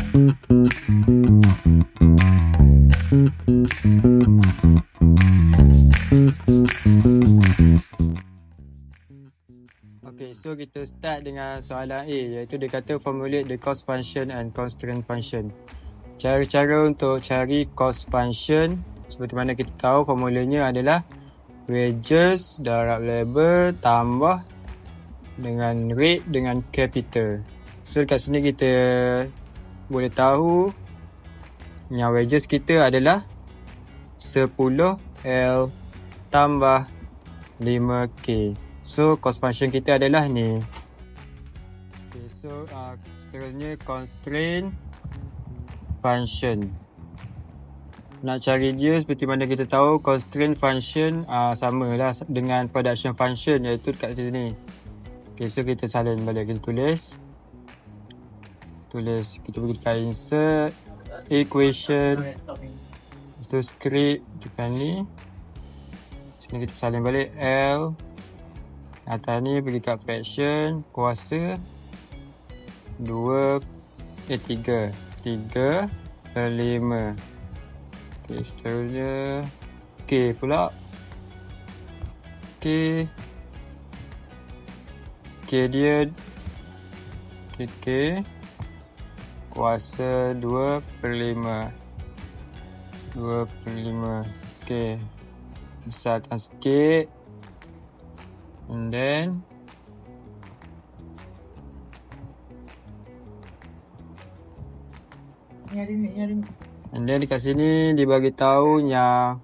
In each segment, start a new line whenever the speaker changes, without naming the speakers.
Okay, so kita start dengan soalan A, iaitu dia kata formulate the cost function and constraint function. Cara-cara untuk cari cost function, seperti mana kita tahu formulanya adalah wages darab labor tambah dengan rate dengan capital. So dekat sini kita boleh tahu yang wages kita adalah 10L tambah 5K. So cost function kita adalah ni. Okay, so seterusnya constraint function. Nak cari dia seperti mana kita tahu constraint function samalah dengan production function, iaitu dekat sini. Okay, so kita salin balik, kita tulis kita pergi dekat insert equation, lepas tu script tekan ni, sini kita salin balik L, atas ni pergi kat fraction, kuasa 3 per 5. Okay, seterusnya K pula. K dia K kuasa 2 per 5. Okay, besarkan sikit. And then dekat sini dia bagi tahu yang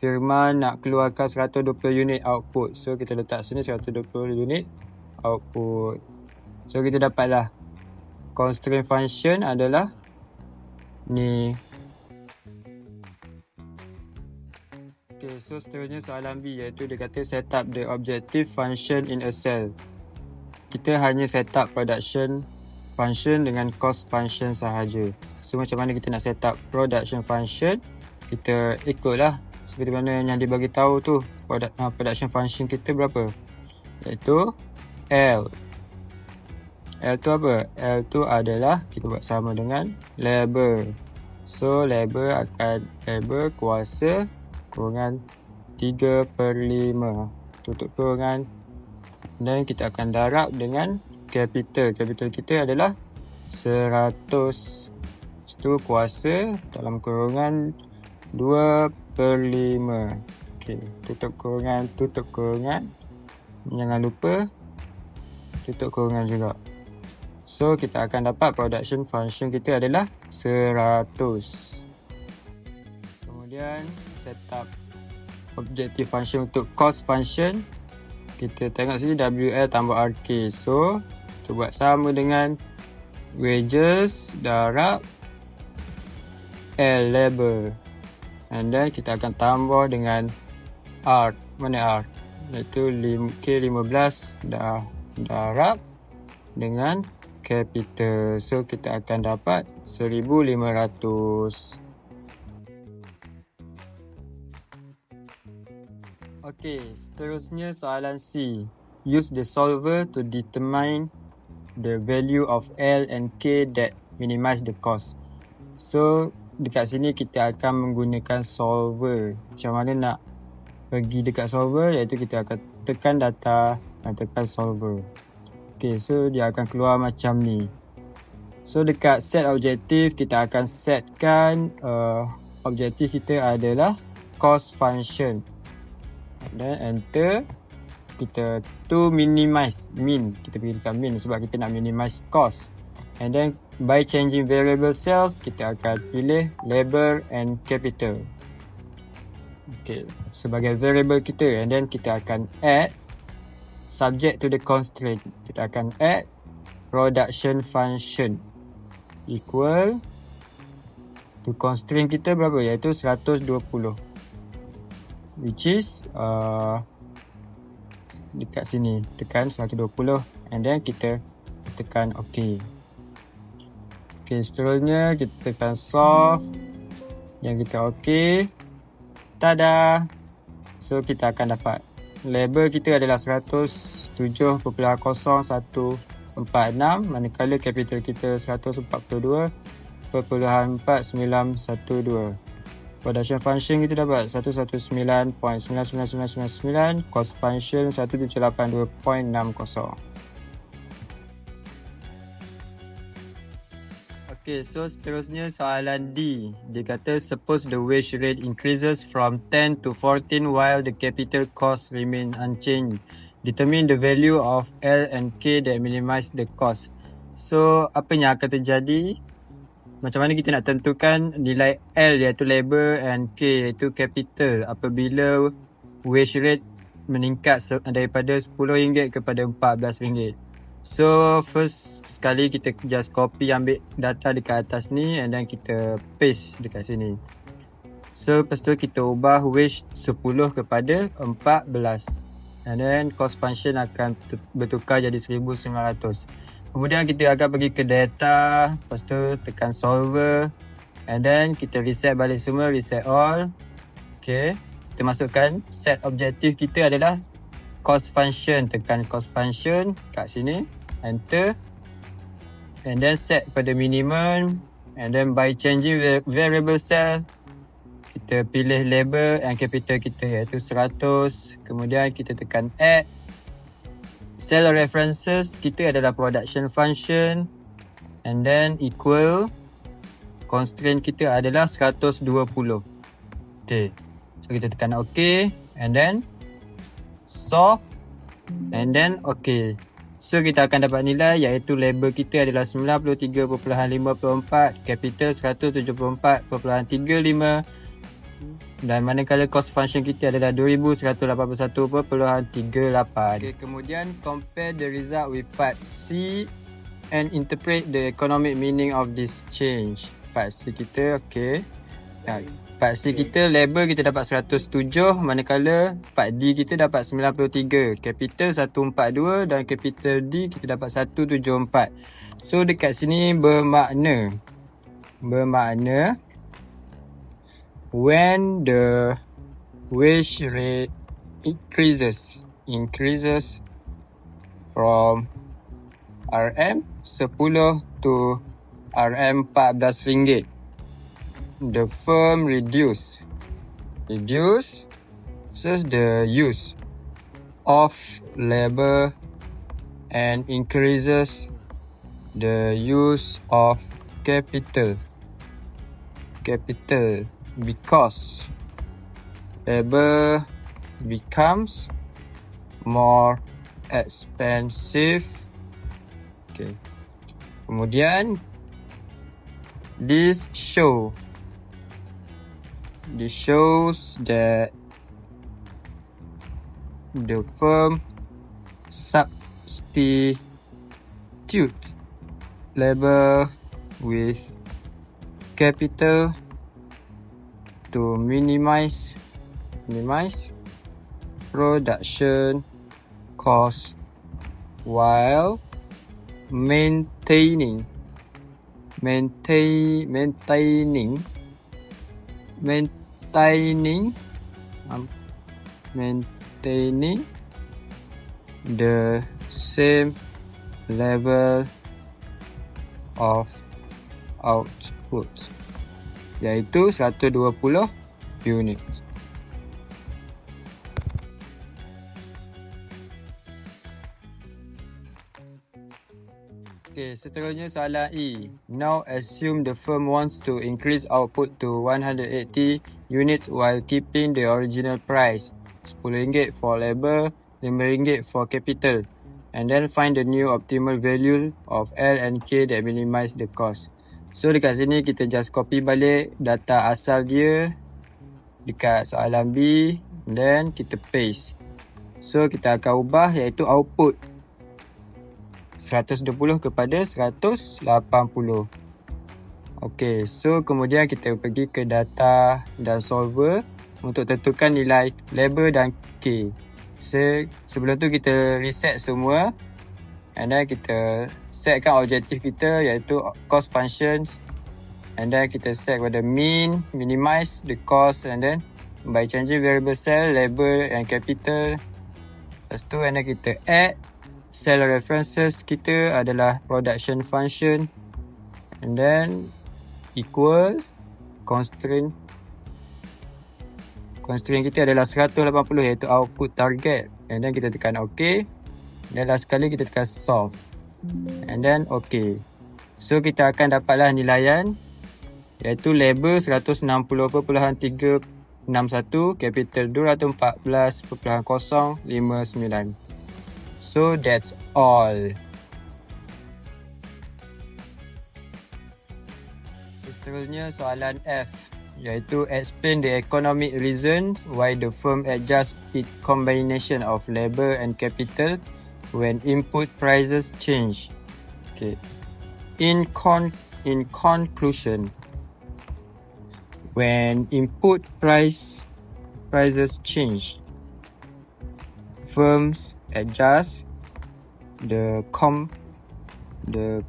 Firman nak keluarkan 120 unit output. So kita letak sini 120 unit output. So kita dapatlah constraint function adalah ni. Okay, so seterusnya soalan B, iaitu dia kata set up the objective function in a cell. Kita hanya set up production function dengan cost function sahaja. So macam mana kita nak set up production function? Kita ikutlah seperti mana yang dibagi tahu tu. Production function kita berapa? Iaitu L. L tu apa? L tu adalah kita buat sama dengan labor. So labor kuasa kurungan 3 per 5 tutup kurungan, dan kita akan darab dengan capital. Capital kita adalah 100. Itu kuasa dalam kurungan 2 per 5. Okay, tutup kurungan. Jangan lupa tutup kurungan juga. So kita akan dapat production function kita adalah 100. Kemudian set up objective function untuk cost function. Kita tengok sini WL tambah RK. So kita buat sama dengan wages darab L labor, and then kita akan tambah dengan R. Mana R? Iaitu K15 darab dengan capital. So kita akan dapat 1500. Okay, seterusnya soalan C. Use the solver to determine the value of L and K that minimize the cost. So dekat sini kita akan menggunakan solver. Macam mana nak pergi dekat solver, iaitu kita akan tekan data dan tekan solver. Okay, so dia akan keluar macam ni. So dekat set objektif, kita akan setkan objektif kita adalah cost function. Dan enter. Kita to minimize min. Kita pergi dekat min sebab kita nak minimize cost. And then by changing variable cells, kita akan pilih labor and capital. Okay, sebagai variable kita. And then kita akan add subject to the constraint. Kita akan add production function equal to constraint kita berapa, iaitu 120, which is dekat sini tekan 120, and then kita tekan OK. Okay, seterusnya kita tekan solve, yang kita OK. Tada! So kita akan dapat labor kita adalah 107.01 46, manakala capital kita 142.4912. Production function kita dapat 119.99999, cost function 1782.60. Okay, so seterusnya soalan D. Dia kata suppose the wage rate increases from 10 to 14 while the capital cost remain unchanged. Determine the value of L and K that minimize the cost. So, apa yang akan terjadi? Macam mana kita nak tentukan nilai L iaitu labor and K iaitu capital apabila wage rate meningkat daripada RM10 kepada RM14. So first sekali kita just copy ambil data dekat atas ni and then kita paste dekat sini. So lepas tu kita ubah wage 10 kepada 14 and then cost function akan bertukar jadi 1900. Kemudian kita akan pergi ke data, lepas tu tekan solver and then kita reset balik semua, reset all. Okay, kita masukkan set objektif kita adalah cost function, tekan cost function kat sini, enter and then set pada minimum and then by changing variable cell kita pilih labor and capital kita iaitu 100. Kemudian kita tekan add. Cell references kita adalah production function and then equal constraint kita adalah 120. Okay, so kita tekan OK and then solve and then OK. So kita akan dapat nilai iaitu labor kita adalah 93.54, capital 174.35 dan manakala cost function kita adalah 2181.38. Okay, kemudian compare the result with part C and interpret the economic meaning of this change. Part C kita, okay. Part C kita labor kita dapat 107, manakala part D kita dapat 93. Capital 142 dan capital D kita dapat 174. So dekat sini bermakna when the wage rate increases from RM10 to RM14, the firm reduces the use of labor and increases the use of capital because labor becomes more expensive. Okay. Kemudian this shows that the firm substitutes labor with capital to minimize production costs while maintaining the same level of output, iaitu 120 unit. Okay, seterusnya soalan E. Now assume the firm wants to increase output to 180 units while keeping the original price, RM10 for labor, RM5 for capital, and then find the new optimal value of L and K that minimize the cost. So dekat sini kita just copy balik data asal dia dekat soalan B, then kita paste. So kita akan ubah iaitu output 120 kepada 180. Okay, so kemudian kita pergi ke data dan solver untuk tentukan nilai labor dan K. Sebelum tu kita reset semua and then kita setkan objektif kita iaitu cost functions and then kita set pada minimize the cost and then by changing variable cell labor and capital. Lepas tu and then kita add cell references kita adalah production function, and then equal constraint kita adalah 180 iaitu output target, and then kita tekan OK, dan last sekali kita tekan solve, and then OK. So kita akan dapatlah nilaian iaitu label 160.361, capital 214.059. So that's all. Seterusnya soalan F, iaitu explain the economic reasons why the firm adjusts its combination of labor and capital when input prices change. Okay. In conclusion, when input prices change, firms adjust the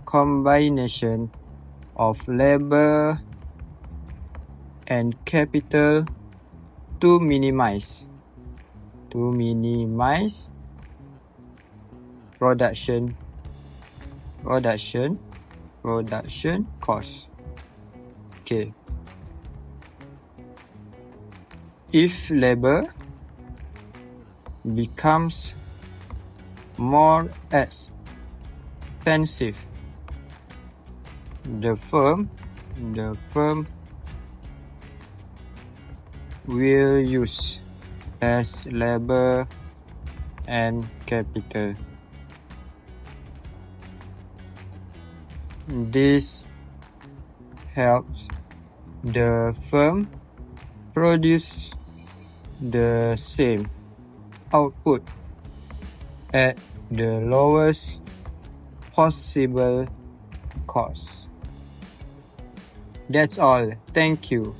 combination of labor and capital to minimize production cost. Okay. If labor becomes more expensive, the firm will use less labor and capital. This helps the firm produce the same output at the lowest possible cost. That's all. Thank you.